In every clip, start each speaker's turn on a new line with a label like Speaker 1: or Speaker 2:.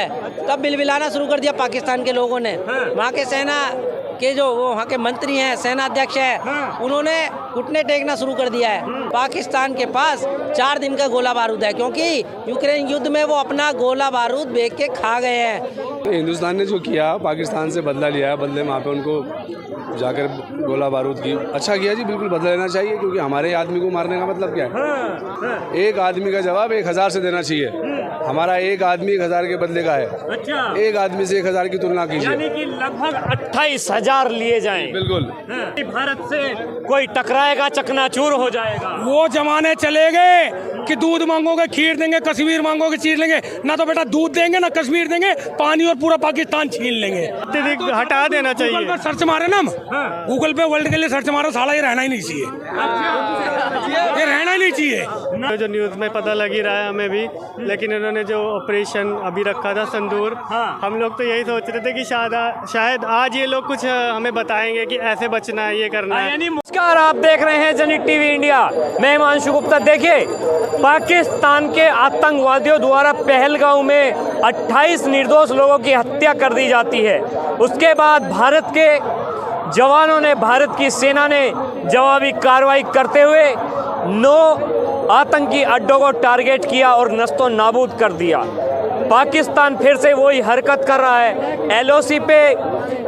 Speaker 1: है तब बिलबिलाना शुरू कर दिया पाकिस्तान के लोगों ने। वहाँ के सेना के जो वो वहाँ के मंत्री हैं, सेना अध्यक्ष हैं, उन्होंने घुटने टेकना शुरू कर दिया है। पाकिस्तान के पास 4 दिन का गोला बारूद है, क्योंकि यूक्रेन युद्ध में वो अपना गोला बारूद बेच के खा गए हैं।
Speaker 2: हिंदुस्तान ने जो किया, पाकिस्तान से बदला लिया है, बदले में वहाँ पे उनको जाकर गोला बारूद की अच्छा किया जी, बिल्कुल बदला लेना चाहिए, क्योंकि हमारे आदमी को मारने का मतलब क्या है? एक आदमी का जवाब 1000 से देना चाहिए। हमारा एक आदमी 1000 के बदले का है।
Speaker 3: अच्छा,
Speaker 2: एक आदमी से 1000 की तुलना कीजिए,
Speaker 3: यानी कि लगभग 28,000 लिए जाएं।
Speaker 2: बिल्कुल।
Speaker 3: भारत से कोई टकराएगा, चकनाचूर हो जाएगा।
Speaker 4: वो जमाने चले गए कि दूध मांगोगे खीर देंगे, कश्मीर मांगोगे चीर लेंगे। ना तो बेटा दूध देंगे ना कश्मीर देंगे, पानी और पूरा पाकिस्तान छीन लेंगे।
Speaker 3: हटा देना चाहिए।
Speaker 4: गूगल पर सर्च मारे ना हम, गूगल पे वर्ल्ड के लिए सर्च मारो, साला ये रहना ही नहीं चाहिए, ये रहना ही नहीं चाहिए।
Speaker 5: जो न्यूज़ में पता लग ही रहा है हमें भी, लेकिन इन्होंने जो ऑपरेशन अभी रखा था संदूर, हम लोग तो यही सोच रहे थे कि शायद आज ये लोग कुछ हमें बताएंगे कि ऐसे बचना है, ये करना है।
Speaker 3: नमस्कार, आप देख रहे हैं जनहित टीवी इंडिया। मैं हिमांशु गुप्ता। देखिए, पाकिस्तान के आतंकवादियों द्वारा पहलगांव में 28 निर्दोष लोगों की हत्या कर दी जाती है। उसके बाद भारत के जवानों ने, भारत की सेना ने जवाबी कार्रवाई करते हुए 9 आतंकी अड्डों को टारगेट किया और नस्तो नाबूद कर दिया। पाकिस्तान फिर से वही हरकत कर रहा है। एलओसी पे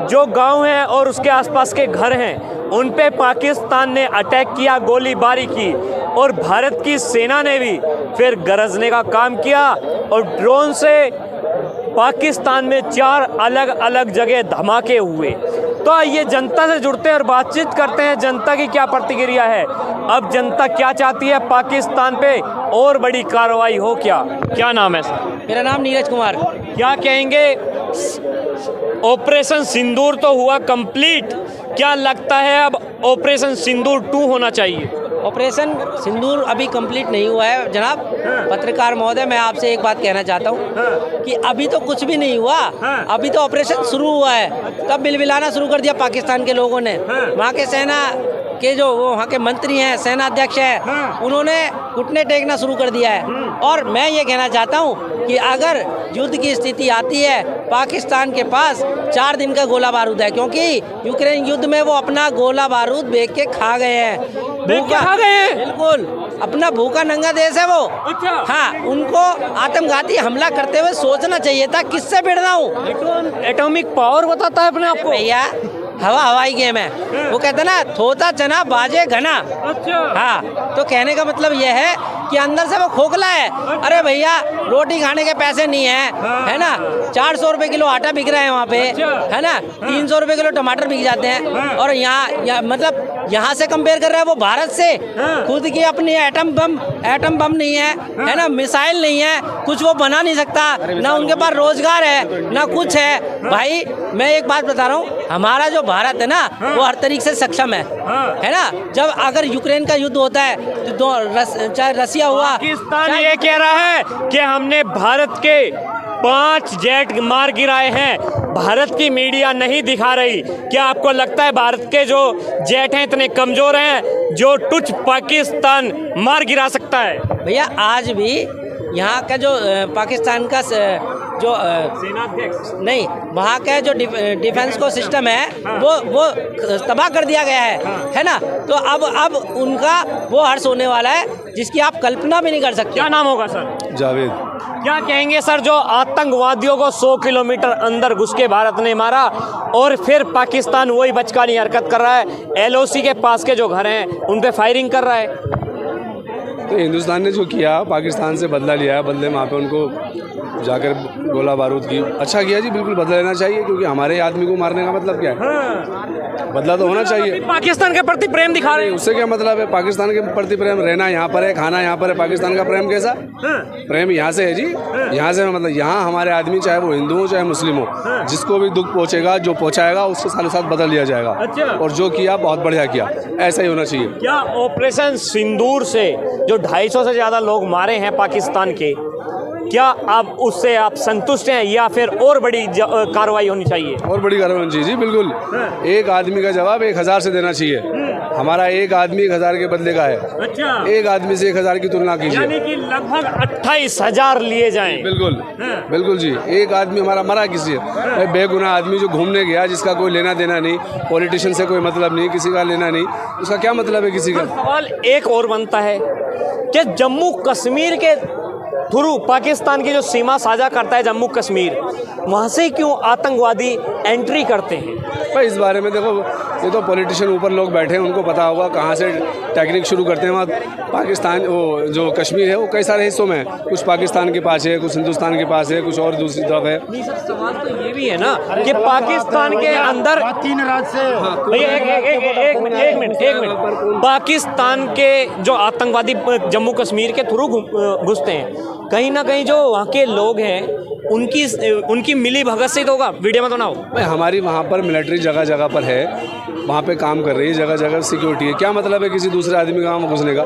Speaker 3: जो गांव हैं और उसके आसपास के घर हैं, उन पे पाकिस्तान ने अटैक किया, गोलीबारी की, और भारत की सेना ने भी फिर गरजने का काम किया और ड्रोन से पाकिस्तान में 4 अलग अलग जगह धमाके हुए। तो आइए जनता से जुड़ते हैं और बातचीत करते हैं, जनता की क्या प्रतिक्रिया है, अब जनता क्या चाहती है, पाकिस्तान पे और बड़ी कार्रवाई हो क्या नाम है सर?
Speaker 1: मेरा नाम नीरज कुमार।
Speaker 3: क्या कहेंगे, ऑपरेशन सिंदूर तो हुआ कंप्लीट, क्या लगता है अब ऑपरेशन सिंदूर 2 होना चाहिए?
Speaker 1: ऑपरेशन सिंदूर अभी कंप्लीट नहीं हुआ है जनाब। पत्रकार महोदय, मैं आपसे एक बात कहना चाहता हूँ कि अभी तो कुछ भी नहीं हुआ, अभी तो ऑपरेशन शुरू हुआ है तब बिलबिलाना शुरू कर दिया पाकिस्तान के लोगों ने। वहाँ के सेना के जो वो वहाँ के मंत्री हैं, सेना अध्यक्ष हैं, उन्होंने घुटने टेकना शुरू कर दिया है। और मैं ये कहना चाहता हूँ कि अगर युद्ध की स्थिति आती है, पाकिस्तान के पास 4 दिन का गोला बारूद है, क्योंकि यूक्रेन युद्ध में वो अपना गोला बारूद बेच के खा गए हैं। बिल्कुल, अपना भूखा नंगा देश है वो।
Speaker 3: अच्छा।
Speaker 1: हाँ, उनको आत्मघाती हमला करते हुए सोचना चाहिए था किससे भिड़ रहा हूँ।
Speaker 3: एटॉमिक पावर बताता है अपने आप को
Speaker 1: भैया, हवाई गेम है वो, कहते ना थोता चना बाजे घना।
Speaker 3: अच्छा।
Speaker 1: हाँ, तो कहने का मतलब यह है कि अंदर से वो खोखला है। अरे भैया, रोटी खाने के पैसे नहीं है ना, 400 रुपए किलो आटा बिक रहा है वहाँ पे, है ना, 300 रुपए किलो टमाटर बिक जाते हैं। और यहाँ मतलब यहाँ से कंपेयर कर रहा है वो भारत से। खुद की अपनी एटम बम नहीं है ना, मिसाइल नहीं है, कुछ वो बना नहीं सकता, ना उनके पास रोजगार है ना कुछ है। भाई मैं एक बात बता रहा हूँ, हमारा जो भारत है ना वो हर तरीके से सक्षम है ना। जब अगर यूक्रेन का युद्ध होता है तो चाहे रसिया हुआ,
Speaker 3: पाकिस्तान ये कह रहा है कि हमने भारत के 5 जेट मार गिराए हैं, भारत की मीडिया नहीं दिखा रही। क्या आपको लगता है भारत के जो जेट हैं इतने कमजोर हैं जो टुच पाकिस्तान मार गिरा सकता है?
Speaker 1: भैया आज भी यहाँ का जो पाकिस्तान का जो
Speaker 3: सेनाध्यक्ष
Speaker 1: नहीं, वहाँ का जो डिफेंस को सिस्टम है वो तबाह कर दिया गया है ना। तो अब उनका वो हर्ष होने वाला है जिसकी आप कल्पना भी नहीं कर सकते।
Speaker 3: क्या नाम होगा सर?
Speaker 2: जावेद।
Speaker 3: क्या कहेंगे सर, जो आतंकवादियों को 100 किलोमीटर अंदर घुस के भारत ने मारा और फिर पाकिस्तान वही बचकानी हरकत कर रहा है, एलओसी के पास के जो घर हैं उन पे फायरिंग कर रहा है?
Speaker 2: तो हिंदुस्तान ने जो किया, पाकिस्तान से बदला लिया है, बदले में वहाँ पे उनको जाकर गोला बारूद की अच्छा किया जी, बिल्कुल बदला लेना चाहिए, क्योंकि हमारे आदमी को मारने का मतलब क्या है? बदला तो होना चाहिए।
Speaker 3: पाकिस्तान के प्रति प्रेम दिखा रहे हैं,
Speaker 2: उससे क्या मतलब है? पाकिस्तान के प्रति प्रेम, रहना यहाँ पर है, खाना यहाँ पर है, पाकिस्तान का प्रेम कैसा? प्रेम यहाँ से है जी, यहाँ से मतलब यहाँ हमारे आदमी, चाहे वो हिंदू हो चाहे मुस्लिम हो, जिसको भी दुख पहुँचेगा, जो पहुँचाएगा उसके साथ साथ बदल लिया जाएगा। और जो किया बहुत बढ़िया किया, ऐसा ही होना चाहिए।
Speaker 3: क्या ऑपरेशन सिंदूर से जो 250 से ज़्यादा लोग मारे हैं पाकिस्तान के, क्या आप उससे आप संतुष्ट हैं या फिर और बड़ी कार्रवाई होनी चाहिए?
Speaker 2: और बड़ी कार्रवाई होनी चाहिए जी, बिल्कुल। एक आदमी का जवाब 1000 से देना चाहिए। हमारा एक आदमी 1000 के बदले का है।
Speaker 3: अच्छा,
Speaker 2: एक आदमी से 1000 की तुलना कीजिए,
Speaker 3: यानी कि लगभग 28,000 लिए जाएं।
Speaker 2: बिल्कुल बिल्कुल जी। एक आदमी हमारा मरा किसी है, बेगुनाह आदमी जो घूमने गया, जिसका कोई लेना देना नहीं, पॉलिटिशियन से कोई मतलब नहीं, किसी का लेना नहीं, उसका क्या मतलब है किसी का?
Speaker 3: सवाल एक और बनता है कि जम्मू कश्मीर के थ्रू पाकिस्तान की जो सीमा साझा करता है जम्मू कश्मीर, वहाँ से क्यों आतंकवादी एंट्री करते हैं?
Speaker 2: भाई इस बारे में देखो, ये तो पॉलिटिशियन ऊपर लोग बैठे हैं, उनको पता होगा कहाँ से टेक्निक शुरू करते हैं। वहाँ पाकिस्तान, वो जो कश्मीर है वो कई सारे हिस्सों में है, कुछ पाकिस्तान के पास है, कुछ हिंदुस्तान के पास है, कुछ और दूसरी तरफ है।
Speaker 3: नहीं सर, सवाल तो ये भी है ना कि पाकिस्तान के अंदर
Speaker 6: 3 राज्य से
Speaker 3: भैया एक मिनट पाकिस्तान के जो आतंकवादी जम्मू कश्मीर के थ्रू घुसते हैं, कहीं ना कहीं जो वहाँ के लोग हैं उनकी मिली भगत से तो होगा। वीडियो में तो ना हो
Speaker 2: भाई, हमारी वहाँ पर मिलिट्री जगह जगह पर है, वहाँ पे काम कर रही है, जगह जगह सिक्योरिटी है। क्या मतलब है किसी दूसरे आदमी का वहाँ घुसने का?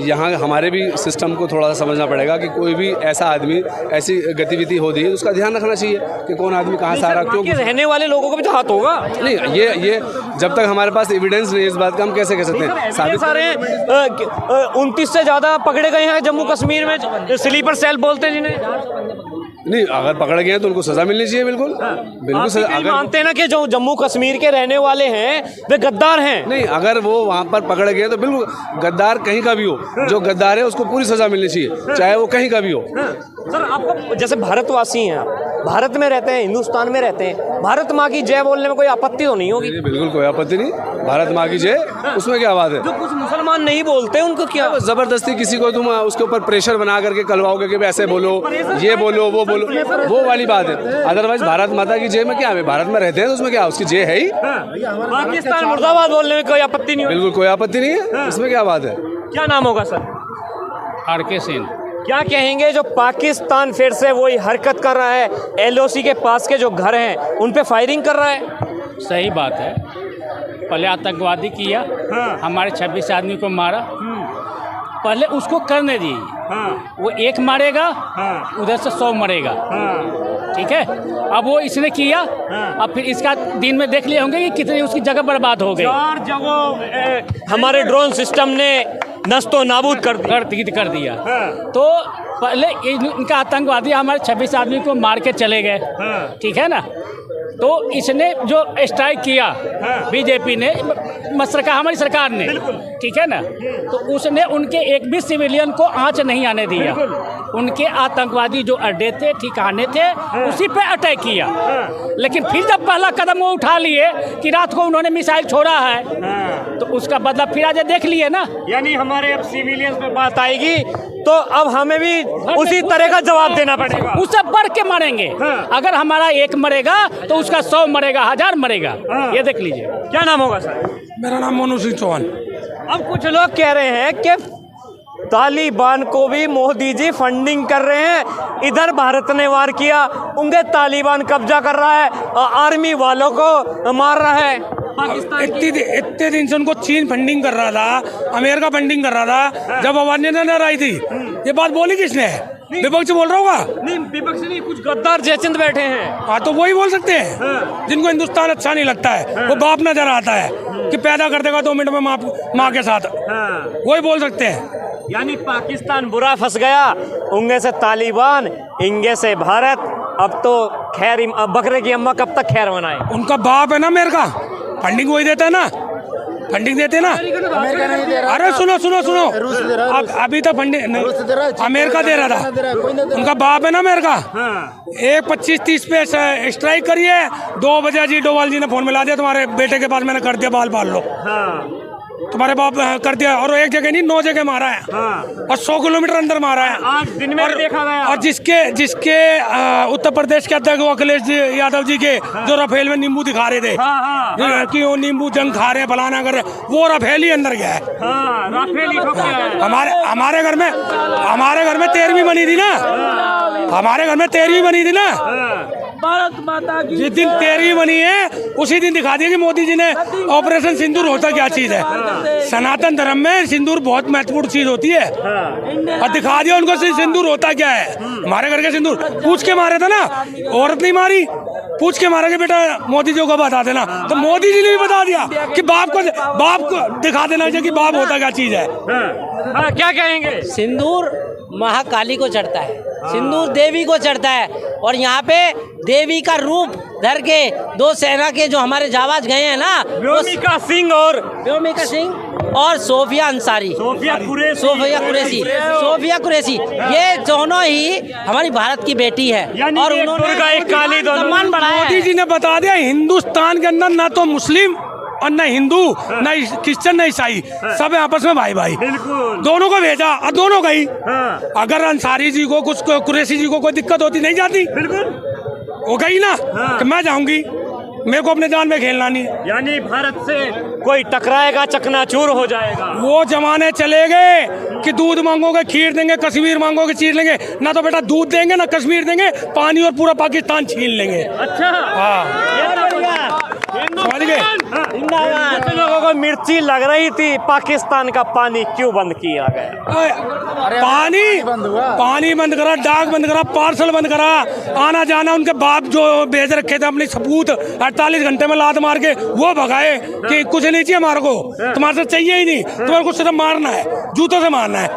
Speaker 2: यहाँ हमारे भी सिस्टम को थोड़ा सा समझना पड़ेगा कि कोई भी ऐसा आदमी ऐसी गतिविधि हो रही है, उसका ध्यान रखना चाहिए कि कौन आदमी कहाँ से आ रहा, क्यों
Speaker 3: रहने वाले लोगों को भी तो हाथ होगा।
Speaker 2: नहीं। ये जब तक हमारे पास एविडेंस नहीं है इस बात का, हम कैसे कह सकते हैं?
Speaker 3: सारे 29 से ज़्यादा पकड़े गए हैं जम्मू कश्मीर में, स्लीपर सेल बोलते हैं जिन्हें।
Speaker 2: नहीं, अगर पकड़ गए हैं तो उनको सजा मिलनी चाहिए, बिल्कुल बिल्कुल सजा। अगर
Speaker 3: मानते हैं ना कि जो जम्मू कश्मीर के रहने वाले हैं वे गद्दार हैं?
Speaker 2: नहीं, अगर वो वहाँ पर पकड़ गए तो बिल्कुल गद्दार कहीं का भी हो, जो गद्दार है उसको पूरी सजा मिलनी चाहिए, चाहे वो कहीं का भी हो।
Speaker 3: सर, आपको जैसे भारतवासी हैं, आप भारत में रहते हैं, हिंदुस्तान में रहते हैं, भारत माँ की जय बोलने में कोई आपत्ति तो नहीं होगी?
Speaker 2: बिल्कुल कोई आपत्ति नहीं, भारत माँ की जय, उसमें क्या बात है?
Speaker 3: जो कुछ मुसलमान नहीं बोलते उनको क्या
Speaker 2: जबरदस्ती किसी को तुम उसके ऊपर प्रेशर बना करके कलवाओगे कि ऐसे बोलो, ये बोलो, वो बोलो, वो वाली बात है। अदरवाइज भारत माता की जय में क्या है? भारत में रहते हैं तो उसमें क्या, उसकी जय है ही।
Speaker 3: पाकिस्तान मुर्दाबाद बोलने में कोई आपत्ति नहीं होगी?
Speaker 2: बिल्कुल कोई आपत्ति नहीं है, इसमें क्या बात है?
Speaker 3: क्या नाम होगा सर?
Speaker 7: आर.के. सिंह।
Speaker 3: क्या कहेंगे जो पाकिस्तान फिर से वही हरकत कर रहा है, एलओसी के पास के जो घर हैं उन पे फायरिंग कर रहा है?
Speaker 7: सही बात है, पहले आतंकवादी किया, हमारे 26 आदमी को मारा, पहले उसको करने दी। वो एक मारेगा, उधर से 100 मरेगा, ठीक है। अब वो इसने किया, अब फिर इसका दिन में देख लिए होंगे कि कितनी उसकी जगह बर्बाद हो गई।
Speaker 3: 4 जगह हमारे ड्रोन सिस्टम ने नस्तो नाबूद कर
Speaker 7: दिया। तो पहले इनका आतंकवादी हमारे 26 आदमी को मार के चले गए, ठीक है ना। तो इसने जो स्ट्राइक किया बीजेपी ने, हमारी सरकार ने, ठीक है ना, तो उसने उनके एक भी सिविलियन को आंच नहीं आने दिया। उनके आतंकवादी जो अड्डे थे, ठिकाने थे, उसी पे अटैक किया। लेकिन फिर जब पहला कदम वो उठा लिए कि रात को उन्होंने मिसाइल छोड़ा है, तो उसका बदला फिर आज देख लिए ना।
Speaker 3: यानी हमारे अब सिविलियंस पे बात आएगी तो अब हमें भी उसी तरह का जवाब देना पड़ेगा,
Speaker 7: उससे बढ़ के मरेंगे। अगर हमारा एक मरेगा तो उसका 100 मरेगा, 1000 मरेगा। ये देख लीजिए।
Speaker 3: क्या नाम होगा सर?
Speaker 4: मेरा नाम मोनू सिंह चौहान।
Speaker 3: अब कुछ लोग कह रहे हैं कि तालिबान को भी मोदी जी फंडिंग कर रहे हैं, इधर भारत ने वार किया, उनके तालिबान कब्जा कर रहा है, आर्मी वालों को मार रहा है। पाकिस्तान
Speaker 4: इतने दिन से उनको चीन फंडिंग कर रहा था, अमेरिका फंडिंग कर रहा था, जब आवाज नहीं आई थी। ये बात बोली किसने? विपक्ष बोल रहा होगा?
Speaker 3: नहीं, विपक्ष नहीं, कुछ गद्दार जयचंद बैठे हैं।
Speaker 4: हाँ, तो वही बोल सकते हैं जिनको हिंदुस्तान अच्छा नहीं लगता है, वो बाप नजर आता है कि पैदा कर देगा 2 मिनट में माँ के साथ, वही बोल सकते हैं।
Speaker 3: यानी पाकिस्तान बुरा फंस गया, उंगे से तालिबान, इंगे से भारत। अब तो खैर बकरे की अम्मा कब तक खैर मनाए?
Speaker 4: उनका बाप है ना अमेरिका, फंडिंग वही देता है ना, फंडिंग देते ना।
Speaker 6: अमेरिका नहीं दे रहा।
Speaker 4: अरे सुनो,
Speaker 6: रूस दे रहा है।
Speaker 4: अभी तक फंडिंग अमेरिका दे रहा था, उनका बाप है ना अमेरिका। 1:25-30 पे स्ट्राइक करिए, 2 बजे जी डोवाल जी ने फोन मिला दिया, तुम्हारे बेटे के पास मैंने कर दिया, बाल पाल लो। तुम्हारे बाप कर दिया, और एक जगह नहीं 9 जगह मारा है, और 100 किलोमीटर अंदर मारा है।
Speaker 3: आज दिन में देखा गया।
Speaker 4: और जिसके उत्तर प्रदेश के अध्यक्ष अखिलेश यादव जी के जो राफेल में नींबू दिखा रहे थे कि वो नींबू जंग खा रहे, फलाना कर रहे, वो राफेल ही अंदर गया है। हमारे घर में 13वीं बनी थी ना, हमारे घर में 13वीं बनी थी ना,
Speaker 1: भारत माता की
Speaker 4: जिस दिन 13 बनी है उसी दिन दिखा दिया कि मोदी जी ने ऑपरेशन सिंदूर होता क्या चीज है। सनातन धर्म में सिंदूर बहुत महत्वपूर्ण चीज होती है और दिखा दिया उनको सिंदूर होता क्या है। हमारे घर के सिंदूर पूछ के मारे था ना, औरत नहीं मारी, पूछ के मारा कि बेटा मोदी जी को बता देना, तो मोदी जी ने भी बता दिया कि बाप को दिखा देना चाहिए कि बाप होता क्या चीज है।
Speaker 3: क्या कहेंगे?
Speaker 1: सिंदूर महाकाली को चढ़ता है, सिंदूर देवी को चढ़ता है, और यहाँ पे देवी का रूप धर के दो सेना के जो हमारे जाबाज गए हैं ना,
Speaker 3: व्योमिका सिंह
Speaker 1: और सोफिया अंसारी, सोफिया कुरैशी, ये दोनों ही हमारी भारत की बेटी है और उन्होंने सम्मान बढ़ाया
Speaker 4: मोदी जी ने बता दिया हिंदुस्तान के अंदर ना तो मुस्लिम और न हिंदू, न क्रिश्चियन, न ईसाई, सब आपस में भाई भाई, दोनों को भेजा और दोनों गई। अगर अंसारी जी को कुछ कुरैशी जी को कोई दिक्कत होती नहीं जाती, वो गई ना कि मैं जाऊंगी, मेरे को अपने जान में खेलना नहीं।
Speaker 3: यानी भारत से कोई टकराएगा चकनाचूर हो जाएगा।
Speaker 4: वो जमाने चले गए कि दूध मांगोगे खीर देंगे, कश्मीर मांगोगे चीर लेंगे, ना तो बेटा दूध देंगे ना कश्मीर देंगे, पानी और पूरा पाकिस्तान छीन लेंगे।
Speaker 3: अच्छा,
Speaker 4: समझ गए?
Speaker 3: कुछ लोगों को मिर्ची लग रही थी, पाकिस्तान का पानी क्यों बंद किया गया?
Speaker 4: पानी बंद करा, डाक बंद करा, पार्सल बंद करा, आना जाना उनके बाप जो भेज रखे थे अपने सबूत 48 घंटे में लात मार के वो भगाए कि कुछ नहीं चाहिए हमारे को, तुम्हारे से चाहिए ही नहीं, तुम्हारे को सिर्फ मारना है, जूतों से मारना है।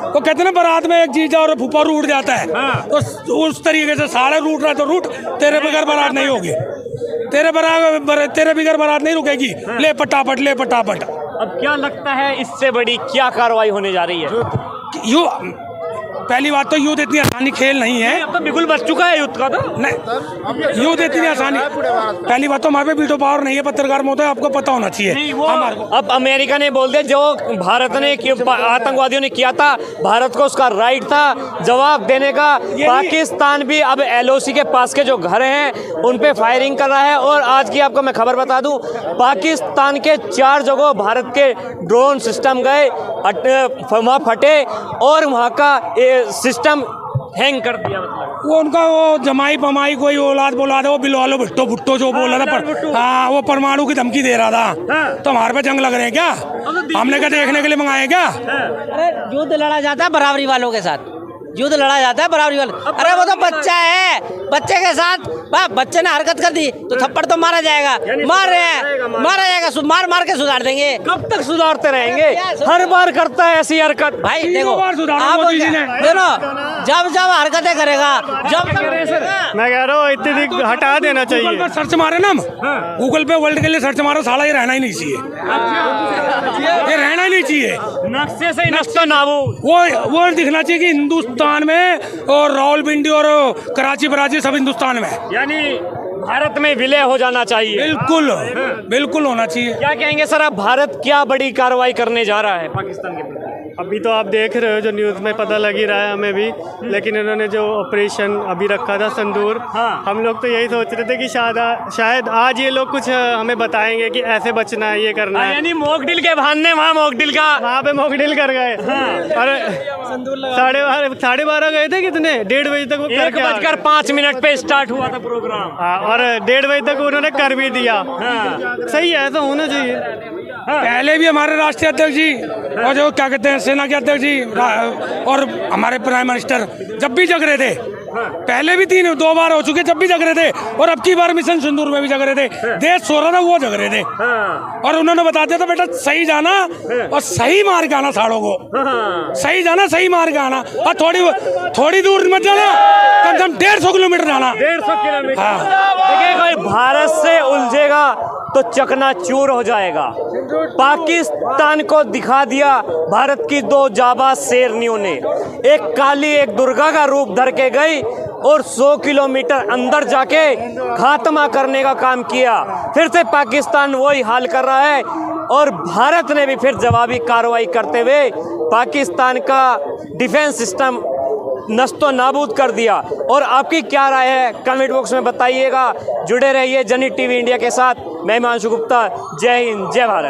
Speaker 4: वो कहते ना बारात में एक जीजा और फूफा रूठ जाता है, तो उस तरीके से सारे रूठ रहा तो रूठ, तेरे बगैर बारात नहीं होगी, तेरे बगैर बारात नहीं रुकेगी। ले पटापट, ले पटापट।
Speaker 3: अब क्या लगता है इससे बड़ी क्या कार्रवाई होने जा रही है?
Speaker 4: यू पहली बात तो युद्ध इतनी आसानी खेल नहीं है,
Speaker 3: अब तो बिल्कुल बच चुका है युद्ध का, तो
Speaker 4: नहीं युद्ध इतनी आसानी। पहली बात तो हमारे पे वीटो पावर नहीं है पत्रकार महोदय, आपको पता होना चाहिए। हमारे को
Speaker 3: अब अमेरिका ने बोल दिया जो भारत ने आतंकवादियों ने किया था, भारत को उसका राइट था जवाब देने का। पाकिस्तान भी अब LOC के पास के जो घर हैं उन पे फायरिंग कर रहा है। और आज की आपको मैं खबर बता दूं, पाकिस्तान के 4 जगह भारत के ड्रोन सिस्टम गए, वहाँ फटे और वहाँ का सिस्टम हैंग कर दिया। मतलब
Speaker 4: वो उनका वो जमाई पमाई कोई औलाद बोला था, वो बिलवालो भुट्टो भुट्टो जो बोल रहा था, हाँ वो परमाणु की धमकी दे रहा था। तो हमारे पे जंग लग रहे हैं क्या? हमने क्या देखने के लिए मंगाए क्या?
Speaker 1: अरे युद्ध लड़ा जाता है बराबरी वालों के साथ, युद्ध लड़ा जाता है बराबरी वाले। अरे वो तो बच्चा है, बच्चे के साथ बच्चे ने हरकत कर दी तो थप्पड़ तो मारा जाएगा, मार रहे हैं, मारा जाएगा, मार के सुधार देंगे।
Speaker 3: कब तक सुधारते रहेंगे? हर बार करता है ऐसी हरकत।
Speaker 1: भाई देखो आप जब हरकतें करेगा, जब
Speaker 5: मैं कह रहा हूँ इतनी हटा देना चाहिए।
Speaker 4: गूगल पर सर्च मारे ना, गूगल पे वर्ल्ड के लिए सर्च मारो, साला ये रहना ही नहीं चाहिए, ये रहना ही नहीं चाहिए।
Speaker 3: नक्शे से नक्शा नाबूद
Speaker 4: वो दिखना चाहिए कि हिंदुस्तान में और रावलपिंडी और कराची बराची सब हिंदुस्तान में,
Speaker 3: यानी भारत में विलय हो जाना चाहिए।
Speaker 4: बिल्कुल बिल्कुल होना चाहिए।
Speaker 3: क्या कहेंगे सर आप, भारत क्या बड़ी कार्रवाई करने जा रहा है पाकिस्तान के प्रति?
Speaker 5: अभी तो आप देख रहे हो जो न्यूज़ में पता लग ही रहा है हमें भी, लेकिन इन्होंने जो ऑपरेशन अभी रखा था सिंदूर, हम लोग तो यही सोच रहे थे कि शायद आज ये लोग कुछ हमें बताएंगे कि ऐसे बचना है, ये करना है।
Speaker 3: यानी मॉकड्रिल के बहाने वहाँ
Speaker 5: पे मॉकड्रिल कर गए। और 12:30 गए थे, कितने 1:30 बजे तक वो
Speaker 3: 1:05 पे स्टार्ट हुआ था प्रोग्राम।
Speaker 5: और 1:30 बजे तक उन्होंने कर भी दिया। सही है, ऐसा होना चाहिए।
Speaker 4: पहले भी हमारे राष्ट्रीय अध्यक्ष जी और जो क्या कहते हैं सेना के अध्यक्ष जी और हमारे प्राइम मिनिस्टर जब भी जग रहे थे, पहले भी 2 बार हो चुके, जब भी जग रहे थे, और अब की बार मिशन सिंदूर में भी जग रहे थे। देश सो रहा था, वो जग रहे थे, और उन्होंने बता दिया था बेटा सही जाना और सही मार के आना, साड़ों को सही जाना, सही मार के आना, और थोड़ी दूर मत जाना, कम से कम 150 किलोमीटर जाना।
Speaker 3: 150 किलोमीटर। देखिए कोई भारत से उलझेगा तो चकनाचूर हो जाएगा। पाकिस्तान को दिखा दिया भारत की 2 जाबाज शेरनियों ने, एक काली एक दुर्गा का रूप धर के गई और 100 किलोमीटर अंदर जाके खात्मा करने का काम किया। फिर से पाकिस्तान वही हाल कर रहा है और भारत ने भी फिर जवाबी कार्रवाई करते हुए पाकिस्तान का डिफेंस सिस्टम नस्तो नाबूद कर दिया। और आपकी क्या राय है कमेंट बॉक्स में बताइएगा। जुड़े रहिए जनहित टीवी इंडिया के साथ। मैं हिमांशु गुप्ता। जय हिंद, जय भारत।